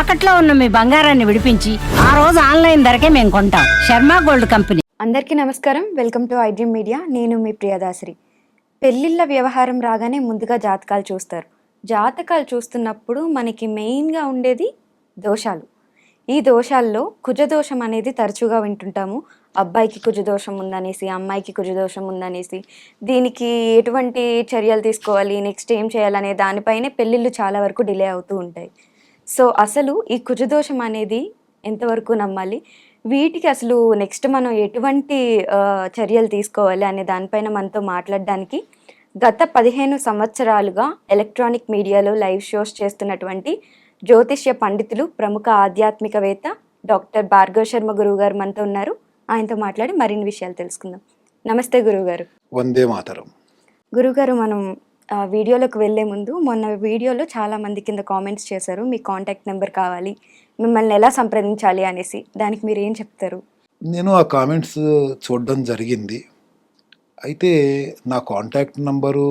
తాకట్లో ఉన్న మీ బంగారాన్ని విడిపించి ఆ రోజు ఆన్లైన్ ధరకే మేము కొంటాం. Sharma gold company. అందరికీ నమస్కారం. Welcome to iDream media. నేను మీ ప్రియదాసరి. పెళ్ళిళ్ళ వ్యవహారం రాగానే ముందుగా జాతకాలు చూస్తారు. జాతకాలు చూస్తున్నప్పుడు మనకి మెయిన్గా ఉండేది దోషాలు. ఈ దోషాల్లో కుజదోషం అనేది తరచుగా వింటుంటాము. అబ్బాయికి కుజదోషం ఉందనేసి, అమ్మాయికి కుజదోషం ఉందనేసి, దీనికి ఎటువంటి చర్యలు తీసుకోవాలి, నెక్స్ట్ ఏం చేయాలనే దానిపైనే పెళ్ళిళ్ళు చాలా వరకు డిలే అవుతూ ఉంటాయి. సో అసలు ఈ కుజదోషం అనేది ఎంతవరకు నమ్మాలి, వీటికి అసలు నెక్స్ట్ మనం ఎటువంటి చర్యలు తీసుకోవాలి అనే దానిపైన మనతో మాట్లాడడానికి గత 15 సంవత్సరాలుగా ఎలక్ట్రానిక్ మీడియాలో లైవ్ షోస్ చేస్తున్నటువంటి జ్యోతిష్య పండితులు, ప్రముఖ ఆధ్యాత్మికవేత్త డాక్టర్ భార్గవ్ శర్మ గురువు గారు మనతో ఉన్నారు. ఆయనతో మాట్లాడి మరిన్ని విషయాలు తెలుసుకుందాం. నమస్తే గురువుగారు. వందే మాతరం. గురువుగారు, మనం వీడియోలోకి వెళ్ళే ముందు మొన్న వీడియోలో చాలామంది కింద కామెంట్స్ చేశారు, మీ కాంటాక్ట్ నెంబర్ కావాలి, మిమ్మల్ని ఎలా సంప్రదించాలి అనేసి. దానికి మీరు ఏం చెప్తారు? నేను ఆ కామెంట్స్ చూడడం జరిగింది. అయితే నా కాంటాక్ట్ నంబరు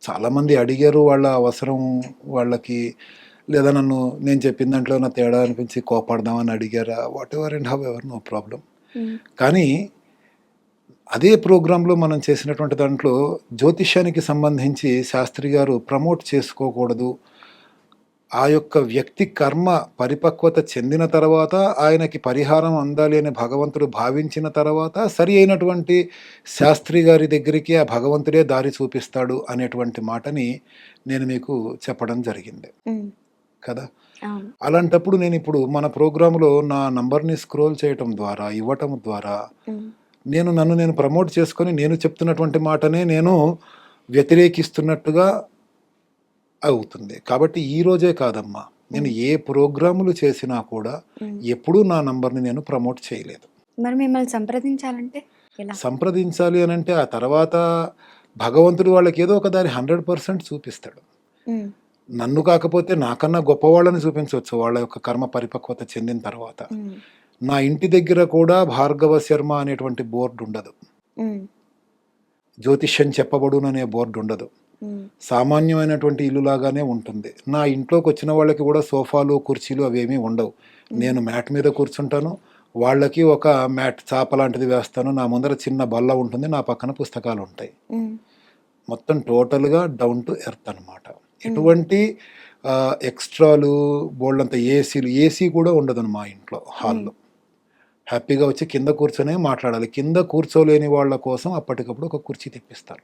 చాలామంది అడిగారు, వాళ్ళ అవసరం వాళ్ళకి, లేదా నన్ను నేను చెప్పిన దాంట్లో నా తేడా అనిపించి కోపడదామని అడిగారా, whatever and however, no problem. కానీ అదే ప్రోగ్రాంలో మనం చేసినటువంటి దాంట్లో జ్యోతిష్యానికి సంబంధించి శాస్త్రి గారు ప్రమోట్ చేసుకోకూడదు, ఆ యొక్క వ్యక్తి కర్మ పరిపక్వత చెందిన తర్వాత ఆయనకి పరిహారం అందాలి అని భగవంతుడు భావించిన తర్వాత సరి అయినటువంటి శాస్త్రి గారి దగ్గరికి ఆ భగవంతుడే దారి చూపిస్తాడు అనేటువంటి మాటని నేను మీకు చెప్పడం జరిగింది కదా. అలాంటప్పుడు నేను ఇప్పుడు మన ప్రోగ్రాంలో నా నంబర్ని స్క్రోల్ చేయటం ద్వారా, ఇవ్వటం ద్వారా నన్ను నేను ప్రమోట్ చేసుకొని నేను చెప్తున్నటువంటి మాటనే నేను వ్యతిరేకిస్తున్నట్టుగా అవుతుంది. కాబట్టి ఈ రోజే కాదమ్మా, నేను ఏ ప్రోగ్రాములు చేసినా కూడా ఎప్పుడూ నా నంబర్ని నేను ప్రమోట్ చేయలేదు. మరి మిమ్మల్ని సంప్రదించాలంటే సంప్రదించాలి అని అంటే ఆ తర్వాత భగవంతుడు వాళ్ళకి ఏదో ఒక దారి 100% చూపిస్తాడు. నన్ను కాకపోతే నాకన్నా గొప్పవాళ్ళని చూపించవచ్చు వాళ్ళ యొక్క కర్మ పరిపక్వత చెందిన తర్వాత. నా ఇంటి దగ్గర కూడా భార్గవ శర్మ అనేటువంటి బోర్డు ఉండదు, జ్యోతిష్యం చెప్పబడును అనే బోర్డు ఉండదు, సామాన్యమైనటువంటి ఇల్లు లాగానే ఉంటుంది. నా ఇంట్లోకి వచ్చిన వాళ్ళకి కూడా సోఫాలు కుర్చీలు అవేమీ ఉండవు. నేను మ్యాట్ మీద కూర్చుంటాను, వాళ్ళకి ఒక మ్యాట్ చాప లాంటిది వేస్తాను, నా ముందర చిన్న బల్ల ఉంటుంది, నా పక్కన పుస్తకాలు ఉంటాయి. మొత్తం టోటల్గా డౌన్ టు ఎర్త్ అనమాట. ఎటువంటి ఎక్స్ట్రాలు బోల్డంత ఏసీ కూడా ఉండదు మా ఇంట్లో. హాల్లో హ్యాపీగా వచ్చి కింద కూర్చొనే మాట్లాడాలి. కింద కూర్చోలేని వాళ్ళ కోసం అప్పటికప్పుడు ఒక కుర్చీ తెప్పిస్తారు,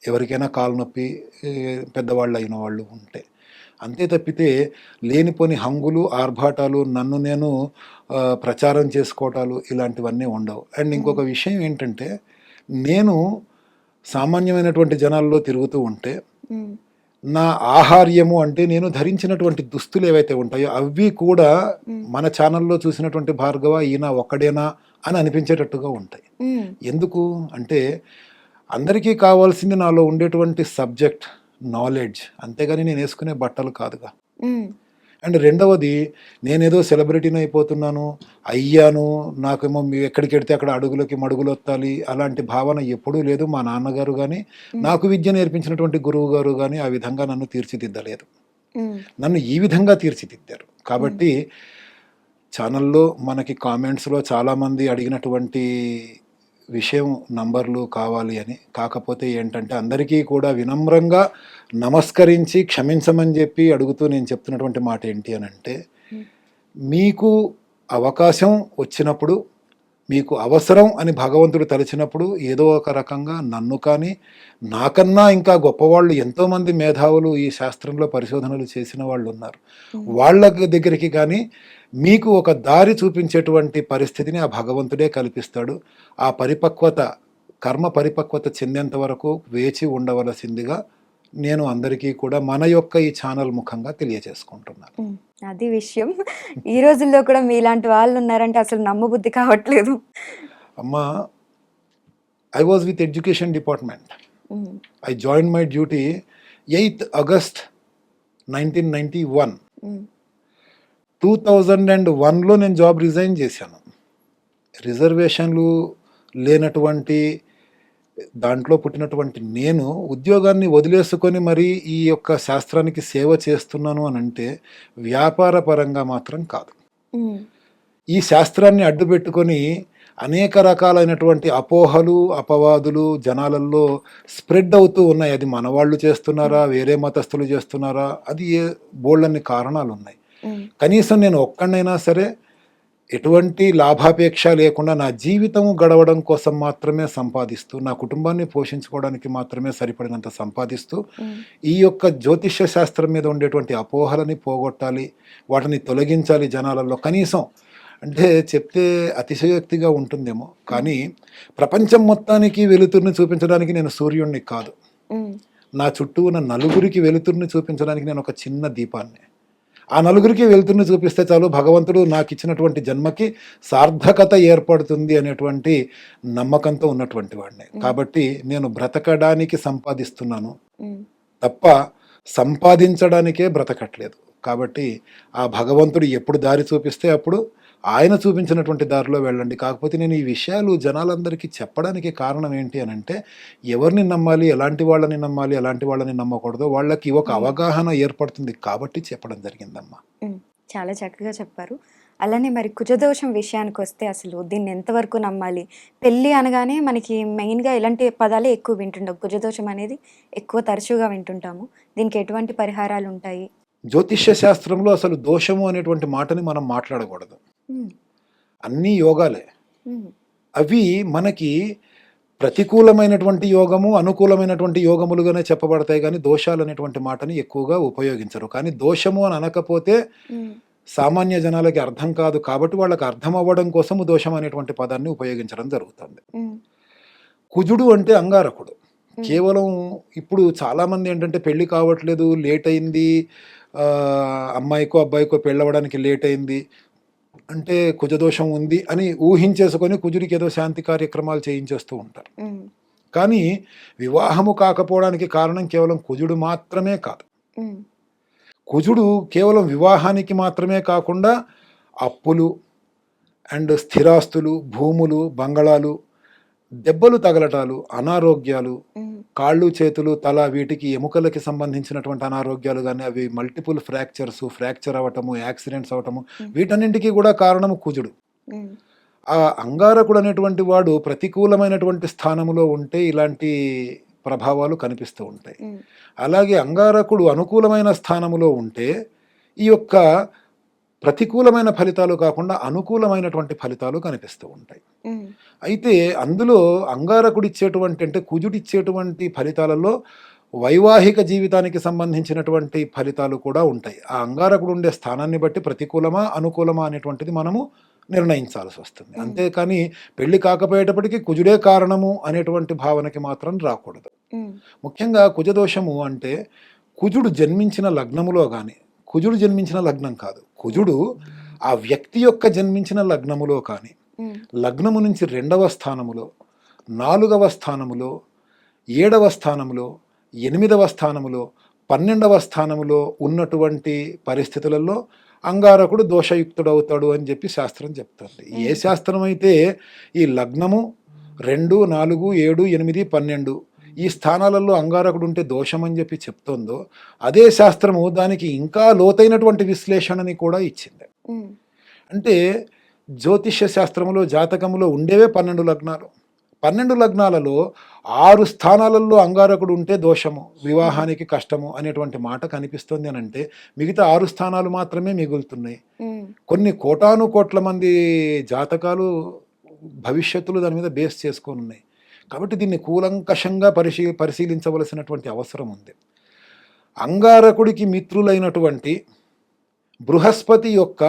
ఎవరికైనా కాలు నొప్పి పెద్దవాళ్ళు అయిన వాళ్ళు ఉంటే. అంతే తప్పితే లేనిపోని హంగులు, ఆర్భాటాలు, నన్ను నేను ప్రచారం చేసుకోవటాలు ఇలాంటివన్నీ ఉండవు. అండ్ ఇంకొక విషయం ఏంటంటే, నేను సామాన్యమైనటువంటి జనాల్లో తిరుగుతూ ఉంటే నా ఆహార్యము అంటే నేను ధరించినటువంటి దుస్తులు ఏవైతే ఉంటాయో అవి కూడా మన ఛానల్లో చూసినటువంటి భార్గవ ఈయన ఒక్కడేనా అని అనిపించేటట్టుగా ఉంటాయి. ఎందుకు అంటే అందరికీ కావాల్సింది నాలో ఉండేటువంటి సబ్జెక్ట్ నాలెడ్జ్, అంతేగాని నేను వేసుకునే బట్టలు కాదుగా. అండ్ రెండవది, నేనేదో సెలబ్రిటీని అయిపోతున్నాను, అయ్యాను, నాకేమో ఎక్కడికి వెడితే అక్కడ అడుగులకి మడుగులు వత్తాలి అలాంటి భావన ఎప్పుడూ లేదు. మా నాన్నగారు కానీ నాకు విద్య నేర్పించినటువంటి గురువు గారు కానీ ఆ విధంగా నన్ను తీర్చిదిద్దలేదు, నన్ను ఈ విధంగా తీర్చిదిద్దారు. కాబట్టి ఛానల్లో మనకి కామెంట్స్లో చాలామంది అడిగినటువంటి విషయం నంబర్లు కావాలి అని. కాకపోతే ఏంటంటే అందరికీ కూడా వినమ్రంగా నమస్కరించి క్షమించమని చెప్పి అడుగుతూ నేను చెప్తున్నటువంటి మాట ఏంటి అని అంటే, మీకు అవకాశం వచ్చినప్పుడు, మీకు అవసరం అని భగవంతుడు తలిచినప్పుడు ఏదో ఒక రకంగా నన్ను కానీ, నాకన్నా ఇంకా గొప్పవాళ్ళు ఎంతోమంది మేధావులు ఈ శాస్త్రంలో పరిశోధనలు చేసిన వాళ్ళు ఉన్నారు, వాళ్ళ దగ్గరికి కానీ మీకు ఒక దారి చూపించేటువంటి పరిస్థితిని ఆ భగవంతుడే కల్పిస్తాడు. ఆ పరిపక్వత, కర్మ పరిపక్వత చెందేంత వరకు వేచి ఉండవలసిందిగా నేను అందరికీ కూడా మన యొక్క ఈ ఛానల్ ముఖంగా తెలియజేసుకుంటున్నాను. అది విషయం. ఈ రోజుల్లో కూడా మీలాంటి వాళ్ళు ఉన్నారంటే అసలు నమ్మబుద్ధి కావట్లేదు. అమ్మా, I was with education department. I join my duty 8th August 1991. 2001లో నేను జాబ్ రిజైన్ చేశాను. రిజర్వేషన్లు లేనటువంటి దాంట్లో పుట్టినటువంటి నేను ఉద్యోగాన్ని వదిలేసుకొని మరి ఈ యొక్క శాస్త్రానికి సేవ చేస్తున్నాను అని అంటే వ్యాపార పరంగా మాత్రం కాదు. ఉమ్, ఈ శాస్త్రాన్ని అడ్డుపెట్టుకొని అనేక రకాలైనటువంటి అపోహలు అపవాదులు జనాలలో స్ప్రెడ్ అవుతూ ఉన్నాయి. అది మన వాళ్ళు చేస్తున్నారా, వేరే మతస్థులు చేస్తున్నారా, అది బోల్డన్ని కారణాలు ఉన్నాయి. ఉమ్, కనీసం నేను ఒక్కడైనా సరే ఎటువంటి లాభాపేక్ష లేకుండా నా జీవితం గడవడం కోసం మాత్రమే సంపాదిస్తూ, నా కుటుంబాన్ని పోషించుకోవడానికి మాత్రమే సరిపడినంత సంపాదిస్తూ ఉమ్, ఈ యొక్క జ్యోతిష్య శాస్త్రం మీద ఉండేటువంటి అపోహలని పోగొట్టాలి, వాటిని తొలగించాలి జనాలలో. కనీసం అంటే చెప్తే అతిశయోక్తిగా ఉంటుందేమో కానీ ప్రపంచం మొత్తానికి వెలుతురుని చూపించడానికి నేను సూర్యుడిని కాదు. ఉమ్, నా చుట్టూ ఉన్న నలుగురికి వెలుతురుని చూపించడానికి నేను ఒక చిన్న దీపాన్ని. ఆ నలుగురికి వెలుతురుని చూపిస్తే చాలు, భగవంతుడు నాకు ఇచ్చినటువంటి జన్మకి సార్థకత ఏర్పడుతుంది అనేటువంటి నమ్మకంతో ఉన్నటువంటి వాడిని. కాబట్టి నేను బ్రతకడానికి సంపాదిస్తున్నాను ఉమ్, తప్ప సంపాదించడానికే బ్రతకట్లేదు. కాబట్టి ఆ భగవంతుడు ఎప్పుడు దారి చూపిస్తే అప్పుడు ఆయన చూపించినటువంటి దారిలో వెళ్ళండి. కాకపోతే నేను ఈ విషయాలు జనాలందరికీ చెప్పడానికి కారణం ఏంటి అని అంటే, ఎవరిని నమ్మాలి, ఎలాంటి వాళ్ళని నమ్మాలి, ఎలాంటి వాళ్ళని నమ్మకూడదు, వాళ్ళకి ఒక అవగాహన ఏర్పడుతుంది కాబట్టి చెప్పడం జరిగిందమ్మా. ఉమ్. చాలా చక్కగా చెప్పారు. అలానే మరి కుజదోషం విషయానికి వస్తే అసలు దీన్ని ఎంతవరకు నమ్మాలి? పెళ్ళి అనగానే మనకి మెయిన్గా ఇలాంటి పదాలే ఎక్కువ వింటుంటాం. కుజదోషం అనేది ఎక్కువ తరచుగా వింటుంటాము. దీనికి ఎటువంటి పరిహారాలు ఉంటాయి? జ్యోతిష్య శాస్త్రంలో అసలు దోషము అనేటువంటి మాటని మనం మాట్లాడకూడదు. ఉమ్, అన్నీ యోగాలే. ఉమ్, అవి మనకి ప్రతికూలమైనటువంటి యోగము, అనుకూలమైనటువంటి యోగములుగానే చెప్పబడతాయి కానీ దోషాలు అనేటువంటి మాటని ఎక్కువగా ఉపయోగించరు. కానీ దోషము అని అనకపోతే ఉమ్, సామాన్య జనాలకి అర్థం కాదు కాబట్టి వాళ్ళకి అర్థం అవ్వడం కోసము దోషం అనేటువంటి పదాన్ని ఉపయోగించడం జరుగుతుంది. ఉమ్, కుజుడు అంటే అంగారకుడు. కేవలం ఇప్పుడు చాలామంది ఏంటంటే పెళ్ళి కావట్లేదు, లేట్ అయింది, అమ్మాయికో అబ్బాయికో పెళ్ళవడానికి లేట్ అయింది అంటే కుజదోషం ఉంది అని ఊహించేసుకొని కుజుడికి ఏదో శాంతి కార్యక్రమాలు చేయించేస్తూ ఉంటారు. ఉమ్, కానీ వివాహము కాకపోవడానికి కారణం కేవలం కుజుడు మాత్రమే కాదు. ఉమ్, కుజుడు కేవలం వివాహానికి మాత్రమే కాకుండా అప్పులు అండ్ స్థిరాస్తులు, భూములు, బంగళాలు, దెబ్బలు తగలటాలు, అనారోగ్యాలు, ఉమ్, కాళ్ళు చేతులు తల వీటికి ఎముకలకి సంబంధించినటువంటి అనారోగ్యాలు కానీ అవి మల్టిపుల్ ఫ్రాక్చర్ అవ్వటము, యాక్సిడెంట్స్ అవ్వటము, వీటన్నింటికీ కూడా కారణము కుజుడు. ఉమ్, ఆ అంగారకుడు అనేటువంటి వాడు ప్రతికూలమైనటువంటి స్థానంలో ఉంటే ఇలాంటి ప్రభావాలు కనిపిస్తూ ఉంటాయి. ఉమ్, అలాగే అంగారకుడు అనుకూలమైన స్థానములో ఉంటే ఈ యొక్క ప్రతికూలమైన ఫలితాలు కాకుండా అనుకూలమైనటువంటి ఫలితాలు కనిపిస్తూ ఉంటాయి. ఉమ్, అయితే అందులో అంగారకుడు ఇచ్చేటువంటి అంటే కుజుడు ఇచ్చేటువంటి ఫలితాలలో వైవాహిక జీవితానికి సంబంధించినటువంటి ఫలితాలు కూడా ఉంటాయి. ఆ అంగారకుడు ఉండే స్థానాన్ని బట్టి ప్రతికూలమా అనుకూలమా అనేటువంటిది మనము నిర్ణయించాల్సి వస్తుంది. అంతేకాని పెళ్లి కాకపోయేటప్పటికీ కుజుడే కారణము అనేటువంటి భావనకి మాత్రం రాకూడదు. ఉమ్, ముఖ్యంగా కుజదోషము అంటే కుజుడు జన్మించిన లగ్నములో కానీ, కుజుడు జన్మించిన లగ్నం కాదు, కుజుడు ఆ వ్యక్తి యొక్క జన్మించిన లగ్నములో కానీ, ఉమ్, లగ్నము నుంచి 2వ స్థానములో, 4వ స్థానములో, 7వ స్థానములో, 8వ స్థానములో, 12వ స్థానములో ఉన్నటువంటి పరిస్థితులలో అంగారకుడు దోషయుక్తుడవుతాడు అని చెప్పి శాస్త్రం చెప్తుంది. ఏ శాస్త్రం అయితే ఈ లగ్నము 2, 4, 7, 8, 12 ఈ స్థానాలలో అంగారకుడు ఉంటే దోషం అని చెప్పి చెప్తుందో అదే శాస్త్రము దానికి ఇంకా లోతైనటువంటి విశ్లేషణని కూడా ఇచ్చింది. ఉమ్, అంటే జ్యోతిష్య శాస్త్రములో జాతకములో ఉండేవే 12 లగ్నాలు. 12 లగ్నాలలో 6 స్థానాలలో అంగారకుడు ఉంటే దోషము, వివాహానికి కష్టము అనేటువంటి మాట కనిపిస్తుంది అని అంటే మిగతా 6 స్థానాలు మాత్రమే మిగులుతున్నాయి. ఉమ్, కొన్ని కోటాను కోట్ల మంది జాతకాలు భవిష్యత్తులో దాని మీద బేస్ చేసుకొని ఉన్నాయి. కాబట్టి దీన్ని కూలంకషంగా పరిశీలించవలసినటువంటి అవసరం ఉంది. అంగారకుడికి మిత్రులైనటువంటి బృహస్పతి యొక్క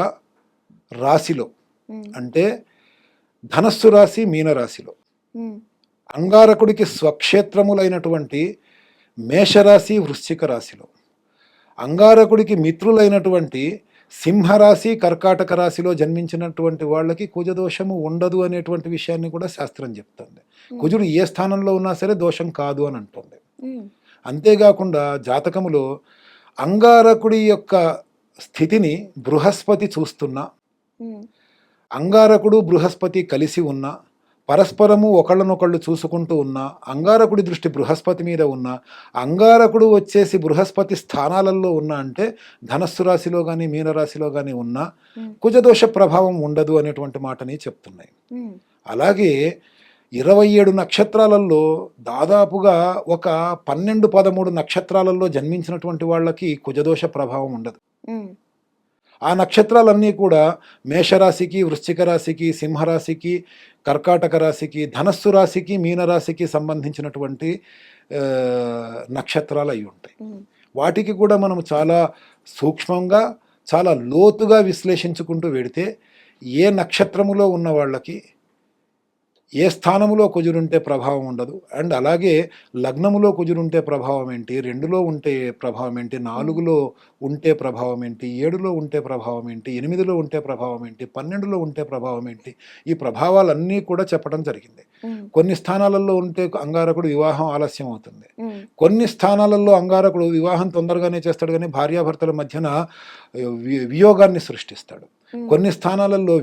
రాశిలో ఉమ్, అంటే ధనస్సు రాశి, మీనరాశిలో, ఉమ్, అంగారకుడికి స్వక్షేత్రములైనటువంటి మేషరాశి, వృశ్చిక రాశిలో, అంగారకుడికి మిత్రులైనటువంటి సింహరాశి, కర్కాటక రాశిలో జన్మించినటువంటి వాళ్ళకి కుజదోషము ఉండదు అనేటువంటి విషయాన్ని కూడా శాస్త్రం చెప్తుంది. కుజుడు ఏ స్థానంలో ఉన్నా సరే దోషం కాదు అని అంటుంది. ఉమ్, అంతేకాకుండా జాతకములో అంగారకుడి యొక్క స్థితిని బృహస్పతి చూస్తున్నా, ఉమ్, అంగారకుడు బృహస్పతి కలిసి ఉన్న పరస్పరము ఒకళ్ళనొకళ్ళు చూసుకుంటూ ఉన్న, అంగారకుడి దృష్టి బృహస్పతి మీద ఉన్న, అంగారకుడు వచ్చేసి బృహస్పతి స్థానాలలో ఉన్న అంటే ధనస్సు రాశిలో కానీ మీనరాశిలో కానీ ఉన్న కుజదోష ప్రభావం ఉండదు అనేటువంటి మాటని చెప్తున్నాయి. అలాగే 27 నక్షత్రాలలో దాదాపుగా ఒక 12-13 నక్షత్రాలలో జన్మించినటువంటి వాళ్ళకి కుజదోష ప్రభావం ఉండదు. ఆ నక్షత్రాలన్నీ కూడా మేషరాశికి, వృశ్చిక రాశికి, సింహరాశికి, కర్కాటక రాశికి, ధనస్సు రాశికి, మీనరాశికి సంబంధించినటువంటి నక్షత్రాలు అయి ఉంటాయి. వాటికి కూడా మనం చాలా సూక్ష్మంగా, చాలా లోతుగా విశ్లేషించుకుంటూ వెడితే ఏ నక్షత్రములో ఉన్న వాళ్ళకి ఏ స్థానములో కుజురుంటే ప్రభావం ఉండదు, అండ్ అలాగే లగ్నములో కుజురుంటే ప్రభావం ఏంటి, 2లో ఉంటే ప్రభావం ఏంటి, 4లో ఉంటే ప్రభావం ఏంటి, 7లో ఉంటే ప్రభావం ఏంటి, 8లో ఉంటే ప్రభావం ఏంటి, 12లో ఉంటే ప్రభావం ఏంటి, ఈ ప్రభావాలన్నీ కూడా చెప్పడం జరిగింది. కొన్ని స్థానాలలో ఉంటే అంగారకుడు వివాహం ఆలస్యం అవుతుంది, కొన్ని స్థానాలలో అంగారకుడు వివాహం తొందరగానే చేస్తాడు కానీ భార్యాభర్తల మధ్యన వియోగాన్ని సృష్టిస్తాడు. కొన్ని స్థానాలలో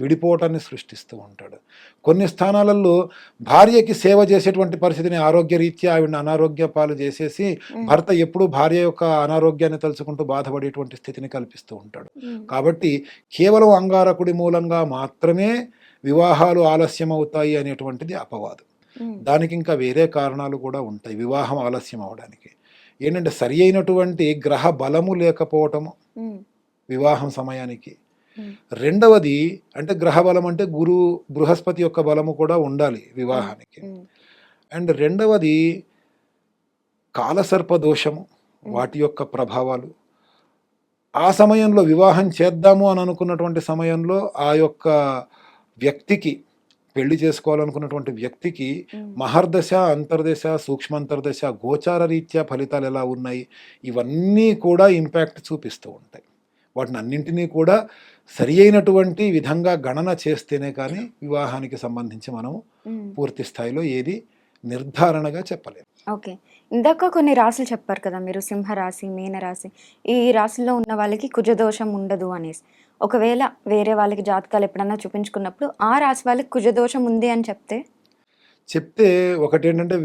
విడిపోవటాన్ని సృష్టిస్తూ ఉంటాడు. కొన్ని స్థానాలలో భార్యకి సేవ చేసేటువంటి పరిస్థితిని ఆరోగ్యరీత్యా ఆవిడని అనారోగ్య పాలు చేసేసి భర్త ఎప్పుడూ భార్య యొక్క అనారోగ్యాన్ని తలుచుకుంటూ బాధపడేటువంటి స్థితిని కల్పిస్తూ ఉంటాడు. కాబట్టి కేవలం అంగారకుడి మూలంగా మాత్రమే వివాహాలు ఆలస్యం అవుతాయి అనేటువంటిది అపవాదు. దానికి ఇంకా వేరే కారణాలు కూడా ఉంటాయి వివాహం ఆలస్యం అవడానికి. ఏంటంటే సరి అయినటువంటి గ్రహ బలము లేకపోవటము వివాహం సమయానికి. రెండవది అంటే గ్రహ బలం అంటే బృహస్పతి యొక్క బలము కూడా ఉండాలి వివాహానికి. అండ్ రెండవది కాలసర్ప దోషము, వాటి యొక్క ప్రభావాలు. ఆ సమయంలో వివాహం చేద్దాము అని అనుకున్నటువంటి సమయంలో ఆ యొక్క వ్యక్తికి, పెళ్లి చేసుకోవాలనుకున్నటువంటి వ్యక్తికి మహర్దశ, అంతర్దశ, సూక్ష్మంతర్దశ, గోచార రీత్యా ఫలితాలు ఎలా ఉన్నాయి, ఇవన్నీ కూడా ఇంపాక్ట్ చూపిస్తూ ఉంటాయి. వాటిని అన్నింటినీ కూడా సరి అయినటువంటి విధంగా గణన చేస్తేనే కానీ వివాహానికి సంబంధించి మనం పూర్తి స్థాయిలో ఏది నిర్ధారణగా చెప్పలేము. ఓకే, ఇందాక కొన్ని రాశులు చెప్పారు కదా మీరు, సింహరాశి, మీనరాశి, ఈ రాశిలో ఉన్న వాళ్ళకి కుజదోషం ఉండదు అనేసి. ఒకవేళ వేరే వాళ్ళకి జాతకాలు ఎప్పుడన్నా చూపించుకున్నప్పుడు ఆ రాశి వాళ్ళకి కుజదోషం ఉంది అని చెప్తే ఒకటి ఏంటంటే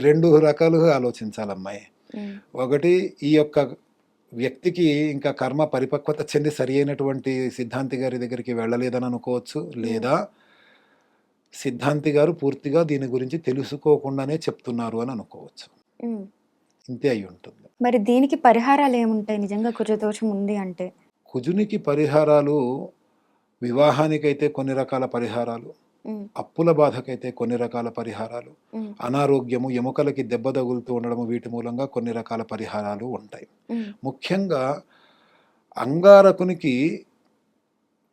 2 రకాలుగా ఆలోచించాలమ్మాయి. ఒకటి, ఈ యొక్క వ్యక్తికి ఇంకా కర్మ పరిపక్వత చెంది సరి అయినటువంటి సిద్ధాంతి గారి దగ్గరికి వెళ్ళలేదని అనుకోవచ్చు, లేదా సిద్ధాంతి గారు పూర్తిగా దీని గురించి తెలుసుకోకుండానే చెప్తున్నారు అని అనుకోవచ్చు. ఇంతే అయి ఉంటుంది. మరి దీనికి పరిహారాలు ఏముంటాయి నిజంగా కుజదోషం ఉంది అంటే? కుజునికి పరిహారాలు, వివాహానికైతే కొన్ని రకాల పరిహారాలు, అప్పుల బాధకైతే కొన్ని రకాల పరిహారాలు, అనారోగ్యము, ఎముకలకి దెబ్బ తగులుతూ ఉండడము, వీటి మూలంగా కొన్ని రకాల పరిహారాలు ఉంటాయి. ముఖ్యంగా అంగారకునికి,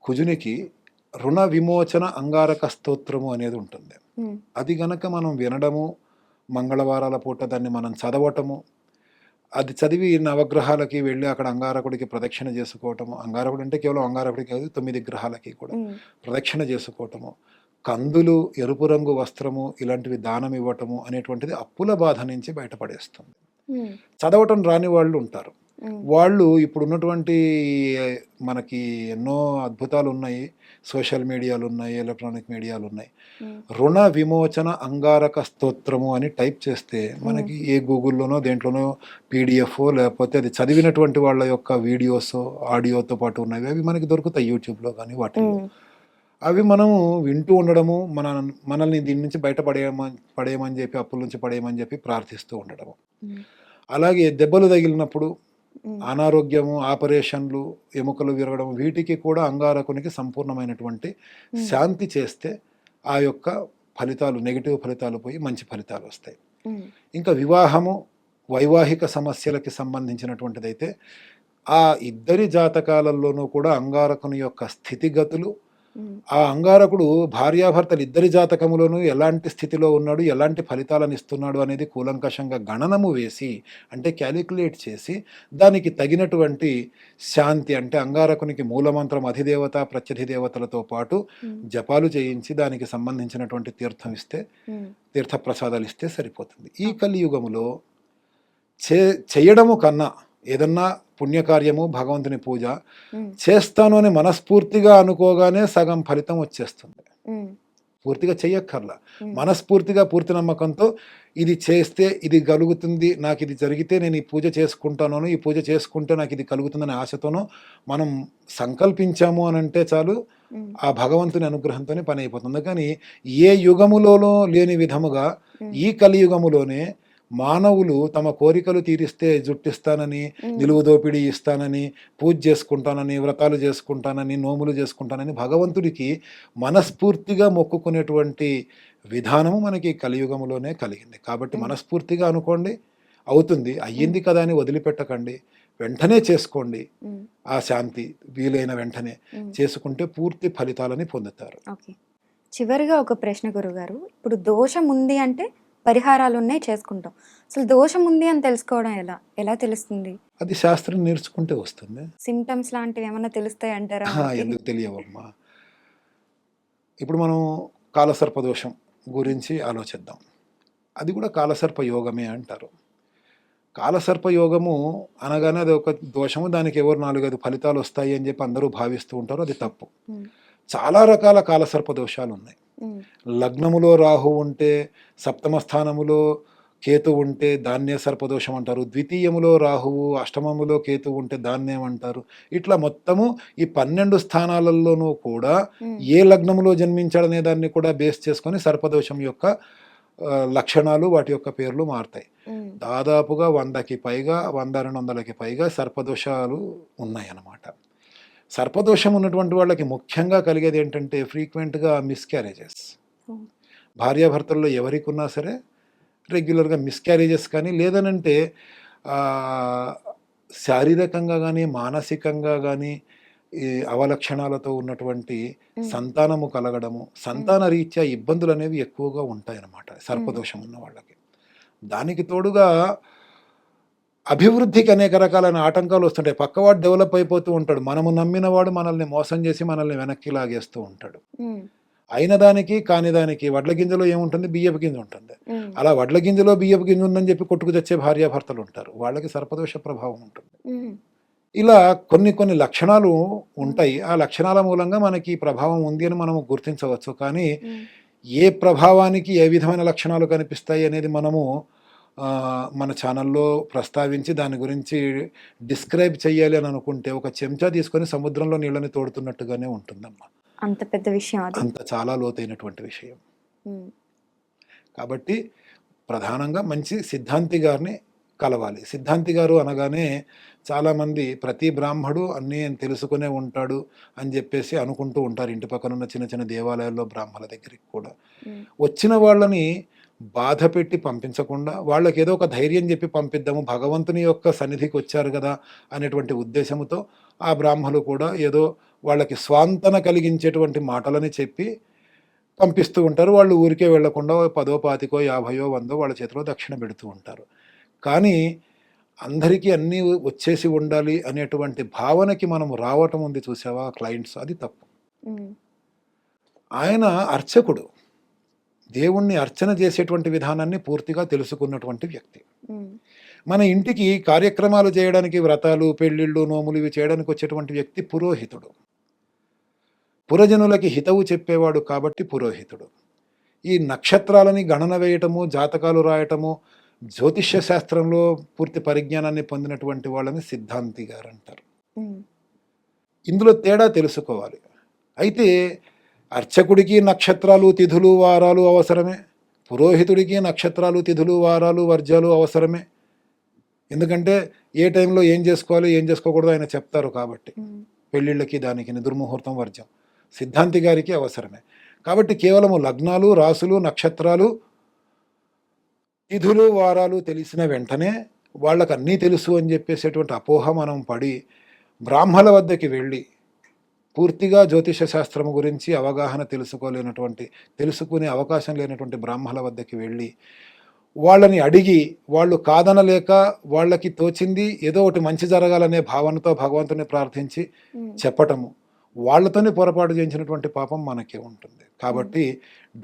కుజునికి రుణ విమోచన అంగారక స్తోత్రము అనేది ఉంటుంది. అది గనక మనం వినడము, మంగళవారాల పూట దాన్ని మనం చదవటము, అది చదివి నవగ్రహాలకి వెళ్ళి అక్కడ అంగారకుడికి ప్రదక్షిణ చేసుకోవటము, అంగారకుడు అంటే కేవలం అంగారకుడికి కాదు 9 గ్రహాలకి కూడా ప్రదక్షిణ చేసుకోవటము, కందులు, ఎరుపు రంగు వస్త్రము ఇలాంటివి దానం ఇవ్వటము అనేటువంటిది అప్పుల బాధ నుంచి బయటపడేస్తుంది. చదవటం రాని వాళ్ళు ఉంటారు, వాళ్ళు ఇప్పుడు ఉన్నటువంటి మనకి ఎన్నో అద్భుతాలు ఉన్నాయి, సోషల్ మీడియాలు ఉన్నాయి, ఎలక్ట్రానిక్ మీడియాలు ఉన్నాయి. రుణ విమోచన అంగారక స్తోత్రము అని టైప్ చేస్తే మనకి ఏ గూగుల్లోనో దేంట్లోనో పీడిఎఫ్ లేకపోతే అది చదివినటువంటి వాళ్ళ యొక్క వీడియోస్, ఆడియోతో పాటు ఉన్నవి అవి మనకి దొరుకుతాయి యూట్యూబ్లో కానీ వాటిలో. అవి మనము వింటూ ఉండడము, మనల్ని దీని నుంచి పడేయమని చెప్పి, అప్పుల నుంచి పడేయమని చెప్పి ప్రార్థిస్తూ ఉండడము. అలాగే దెబ్బలు తగిలినప్పుడు, అనారోగ్యము, ఆపరేషన్లు, ఎముకలు విరగడం, వీటికి కూడా అంగారకునికి సంపూర్ణమైనటువంటి శాంతి చేస్తే ఆ యొక్క ఫలితాలు, నెగిటివ్ ఫలితాలు పోయి మంచి ఫలితాలు వస్తాయి. ఇంకా వివాహము, వైవాహిక సమస్యలకి సంబంధించినటువంటిదైతే ఆ ఇద్దరి జాతకాలలోనూ కూడా అంగారకుని యొక్క స్థితిగతులు, ఆ అంగారకుడు భార్యాభర్తలు ఇద్దరి జాతకములోనూ ఎలాంటి స్థితిలో ఉన్నాడు, ఎలాంటి ఫలితాలను ఇస్తున్నాడు అనేది కూలంకషంగా గణనము వేసి, అంటే క్యాలిక్యులేట్ చేసి దానికి తగినటువంటి శాంతి, అంటే అంగారకునికి మూలమంత్రం, అధిదేవత, ప్రత్యధిదేవతలతో పాటు జపాలు చేయించి దానికి సంబంధించినటువంటి తీర్థం ఇస్తే, తీర్థప్రసాదాలు ఇస్తే సరిపోతుంది. ఈ కలియుగములో చేయడము కన్నా ఏదన్నా పుణ్యకార్యము, భగవంతుని పూజ చేస్తాను అని మనస్ఫూర్తిగా అనుకోగానే సగం ఫలితం వచ్చేస్తుంది. పూర్తిగా చెయ్యక్కర్లా. మనస్ఫూర్తిగా పూర్తి నమ్మకంతో ఇది చేస్తే ఇది కలుగుతుంది, నాకు ఇది జరిగితే నేను ఈ పూజ చేసుకుంటానో, ఈ పూజ చేసుకుంటే నాకు ఇది కలుగుతుందనే ఆశతోనో మనం సంకల్పించాము అని అంటే చాలు, ఆ భగవంతుని అనుగ్రహంతోనే పని అయిపోతుంది. కానీ ఏ యుగములోనో లేని విధముగా ఈ కలియుగములోనే మానవులు తమ కోరికలు తీరిస్తే జుట్టిస్తానని, నిలువు దోపిడీ ఇస్తానని, పూజ చేసుకుంటానని, వ్రతాలు చేసుకుంటానని, నోములు చేసుకుంటానని భగవంతుడికి మనస్ఫూర్తిగా మొక్కుకునేటువంటి విధానము మనకి కలియుగములోనే కలిగింది. కాబట్టి మనస్ఫూర్తిగా అనుకోండి, అవుతుంది. అయ్యింది కదా అని వదిలిపెట్టకండి, వెంటనే చేసుకోండి. ఆ శాంతి వీలైన వెంటనే చేసుకుంటే పూర్తి ఫలితాలని పొందుతారు. ఓకే, చివరిగా ఒక ప్రశ్న గురుగారు. ఇప్పుడు దోషం ఉంది అంటే పరిహారాలు ఉన్నాయి, చేసుకుంటాం. అసలు దోషం ఉంది అని తెలుసుకోవడం ఎలా తెలుస్తుంది? అది శాస్త్రం నేర్చుకుంటే వస్తుంది. సిమ్టమ్స్ లాంటివి ఏమైనా తెలుస్తాయి అంటారా? ఎందుకు తెలియవమ్మా. ఇప్పుడు మనం కాలసర్ప దోషం గురించి ఆలోచిద్దాం. అది కూడా కాలసర్ప యోగమే అంటారు. కాలసర్ప యోగము అనగానే అది ఒక దోషము, దానికి ఎవరు 4-5 ఫలితాలు వస్తాయి అని చెప్పి అందరూ భావిస్తూ ఉంటారు. అది తప్పు. చాలా రకాల కాలసర్ప దోషాలు ఉన్నాయి. లగ్నములో రాహు ఉంటే, సప్తమ స్థానములో కేతు ఉంటే దాన్నే సర్పదోషం అంటారు. ద్వితీయములో రాహువు, అష్టమములో కేతు ఉంటే దాన్నేమంటారు. ఇట్లా మొత్తము ఈ 12 స్థానాలలోనూ కూడా ఏ లగ్నములో జన్మించాడనే దాన్ని కూడా బేస్ చేసుకొని సర్పదోషం యొక్క లక్షణాలు, వాటి యొక్క పేర్లు మారుతాయి. దాదాపుగా 100కి పైగా, 100-200కి పైగా సర్పదోషాలు ఉన్నాయన్నమాట. సర్పదోషం ఉన్నటువంటి వాళ్ళకి ముఖ్యంగా కలిగేది ఏంటంటే ఫ్రీక్వెంట్గా మిస్క్యారేజెస్. భార్యాభర్తల్లో ఎవరికి ఉన్నా సరే రెగ్యులర్గా మిస్క్యారేజెస్ కానీ, లేదనంటే శారీరకంగా కానీ మానసికంగా కానీ ఈ అవలక్షణాలతో ఉన్నటువంటి సంతానము కలగడము, సంతాన రీత్యా ఇబ్బందులు అనేవి ఎక్కువగా ఉంటాయన్నమాట సర్పదోషం ఉన్న వాళ్ళకి. దానికి తోడుగా అభివృద్ధికి అనేక రకాలైన ఆటంకాలు వస్తుంటాయి. పక్కవాడు డెవలప్ అయిపోతూ ఉంటాడు, మనము నమ్మిన వాడు మనల్ని మోసం చేసి మనల్ని వెనక్కి లాగేస్తూ ఉంటాడు. అయిన దానికి కాని దానికి వడ్ల గింజలో ఏముంటుంది, బియ్యపు గింజ ఉంటుంది. అలా వడ్ల గింజలో బియ్యపు గింజ ఉందని చెప్పి కొట్టుకు తెచ్చే భార్యాభర్తలు ఉంటారు, వాళ్ళకి సర్పదోష ప్రభావం ఉంటుంది. ఇలా కొన్ని లక్షణాలు ఉంటాయి. ఆ లక్షణాల మూలంగా మనకి ప్రభావం ఉంది అని మనం గుర్తించవచ్చు. కానీ ఏ ప్రభావానికి ఏ విధమైన లక్షణాలు కనిపిస్తాయి అనేది మనము మన ఛానల్లో ప్రస్తావించి దాని గురించి డిస్క్రైబ్ చేయాలి అని అనుకుంటే ఒక చెంచా తీసుకొని సముద్రంలో నీళ్ళని తోడుతున్నట్టుగానే ఉంటుందమ్మా. అంత పెద్ద విషయం, అంత చాలా లోతైనటువంటి విషయం. కాబట్టి ప్రధానంగా మంచి సిద్ధాంతి గారిని కలవాలి. సిద్ధాంతి గారు అనగానే చాలామంది ప్రతి బ్రాహ్మడు అన్నీ తెలుసుకునే ఉంటాడు అని చెప్పేసి అనుకుంటూ ఉంటారు. ఇంటి పక్కన ఉన్న చిన్న చిన్న దేవాలయాల్లో బ్రాహ్మణుల దగ్గరికి కూడా వచ్చిన వాళ్ళని బాధ పెట్టి పంపించకుండా వాళ్ళకి ఏదో ఒక ధైర్యం చెప్పి పంపిద్దాము, భగవంతుని యొక్క సన్నిధికి వచ్చారు కదా అనేటువంటి ఉద్దేశంతో ఆ బ్రాహ్మణులు కూడా ఏదో వాళ్ళకి స్వాంతన కలిగించేటువంటి మాటలని చెప్పి పంపిస్తూ ఉంటారు. వాళ్ళు ఊరికే వెళ్లకుండా 10, 25, 50, 100 వాళ్ళ చేతిలో దక్షిణ పెడుతూ ఉంటారు. కానీ అందరికీ అన్నీ వచ్చేసి ఉండాలి అనేటువంటి భావనకి మనం రావటం ఉంది చూసావా క్లయింట్స్, అది తప్పు. ఆయన అర్చకుడు, దేవుణ్ణి అర్చన చేసేటువంటి విధానాన్ని పూర్తిగా తెలుసుకున్నటువంటి వ్యక్తి. మన ఇంటికి కార్యక్రమాలు చేయడానికి, వ్రతాలు, పెళ్ళిళ్ళు, నోములు ఇవి చేయడానికి వచ్చేటువంటి వ్యక్తి పురోహితుడు. పురజనులకి హితవు చెప్పేవాడు కాబట్టి పురోహితుడు. ఈ నక్షత్రాలని గణన వేయటము, జాతకాలు రాయటము, జ్యోతిష్య శాస్త్రంలో పూర్తి పరిజ్ఞానాన్ని పొందినటువంటి వాళ్ళని సిద్ధాంతి గారు అంటారు. ఇందులో తేడా తెలుసుకోవాలి. అయితే అర్చకుడికి నక్షత్రాలు, తిథులు, వారాలు అవసరమే, పురోహితుడికి నక్షత్రాలు, తిథులు, వారాలు, వర్జాలు అవసరమే. ఎందుకంటే ఏ టైంలో ఏం చేసుకోవాలి ఏం చేసుకోకూడదు ఆయన చెప్తారు కాబట్టి. పెళ్ళిళ్ళకి దానికి దుర్ముహూర్తం, వర్జం సిద్ధాంతి గారికి అవసరమే. కాబట్టి కేవలము లగ్నాలు, రాసులు, నక్షత్రాలు, తిథులు, వారాలు తెలిసిన వెంటనే వాళ్ళకు అన్నీ తెలుసు అని చెప్పేసేటువంటి అపోహ మనం పడి బ్రాహ్మణుల వద్దకి వెళ్ళి పూర్తిగా జ్యోతిష శాస్త్రం గురించి అవగాహన తెలుసుకునే అవకాశం లేనటువంటి బ్రాహ్మణుల వద్దకి వెళ్ళి వాళ్ళని అడిగి వాళ్ళు కాదనలేక వాళ్ళకి తోచింది ఏదో ఒకటి మంచి జరగాలనే భావనతో భగవంతుని ప్రార్థించి చెప్పటము, వాళ్ళతోనే పొరపాటు చేయించినటువంటి పాపం మనకే ఉంటుంది. కాబట్టి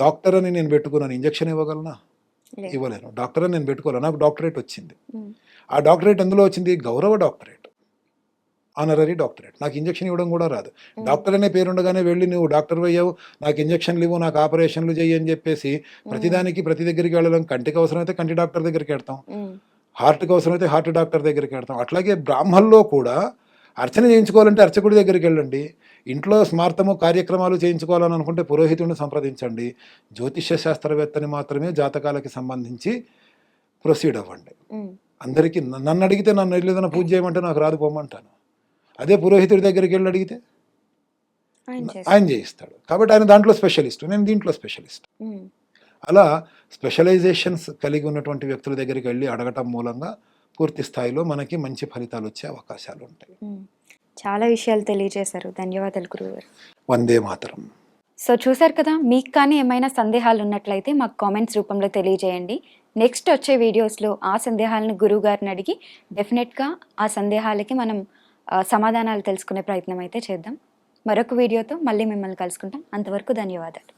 డాక్టర్ అని నేను పెట్టుకున్నాను, ఇంజక్షన్ ఇవ్వగలనా? ఇవ్వలేను. డాక్టర్ అని నేను పెట్టుకోలేను. నాకు డాక్టరేట్ వచ్చింది. ఆ డాక్టరేట్ ఎందులో వచ్చింది? గౌరవ డాక్టరేట్. Honorary doctorate. నాకు ఇంజెక్షన్ ఇవ్వడం కూడా రాదు. డాక్టర్ అనే పేరు ఉండగానే వెళ్ళి నువ్వు డాక్టర్ అయ్యావు, నాకు ఇంజెక్షన్లు ఇవ్వు, నాకు ఆపరేషన్లు చెయ్యి అని చెప్పేసి ప్రతిదానికి ప్రతి దగ్గరికి వెళ్ళడం. కంటికి అవసరమైతే కంటి డాక్టర్ దగ్గరికి వెళ్తాం, హార్ట్కి అవసరమైతే హార్ట్ డాక్టర్ దగ్గరికి వెళ్తాం. అట్లాగే బ్రాహ్మణుల్లో కూడా అర్చన చేయించుకోవాలంటే అర్చకుడి దగ్గరికి వెళ్ళండి. ఇంట్లో స్మార్థము కార్యక్రమాలు చేయించుకోవాలని అనుకుంటే పురోహితుడిని సంప్రదించండి. జ్యోతిష్య శాస్త్రవేత్తని మాత్రమే జాతకాలకి సంబంధించి ప్రొసీడ్ అవ్వండి. అందరికీ నన్ను అడిగితే నన్ను ఏదైనా పూజ చేయమంటే నాకు రాదు పోమంటాను. అదే పురోహితుడి దగ్గరికి వెళ్ళి అడిగితే ఆయన చేయిస్తాడు. కాబట్టి ఆయన దాంట్లో స్పెషలిస్ట్, నేను దీంట్లో స్పెషలిస్ట్. అలా స్పెషలైజేషన్స్ కలిగి ఉన్నటువంటి వ్యక్తుల దగ్గరికి వెళ్ళి అడగటం మూలంగా పూర్తి స్థాయిలో మనకి మంచి ఫలితాలు వచ్చే అవకాశాలు ఉంటాయి. చాలా విషయాలు తెలియజేశారు. ధన్యవాదాలు గురువుగారు. వందే మాతరం. సో చూసారు కదా, మీకు కానీ ఏమైనా సందేహాలు ఉన్నట్లయితే మాకు కామెంట్స్ రూపంలో తెలియజేయండి. నెక్స్ట్ వచ్చే వీడియోస్లో ఆ సందేహాలను గురువు గారిని అడిగి డెఫినెట్గా ఆ సందేహాలకి మనం సమాధానాలు తెలుసుకునే ప్రయత్నం అయితే చేద్దాం. మరొక వీడియోతో మళ్ళీ మిమ్మల్ని కలుసుకుంటాం. అంతవరకు ధన్యవాదాలు.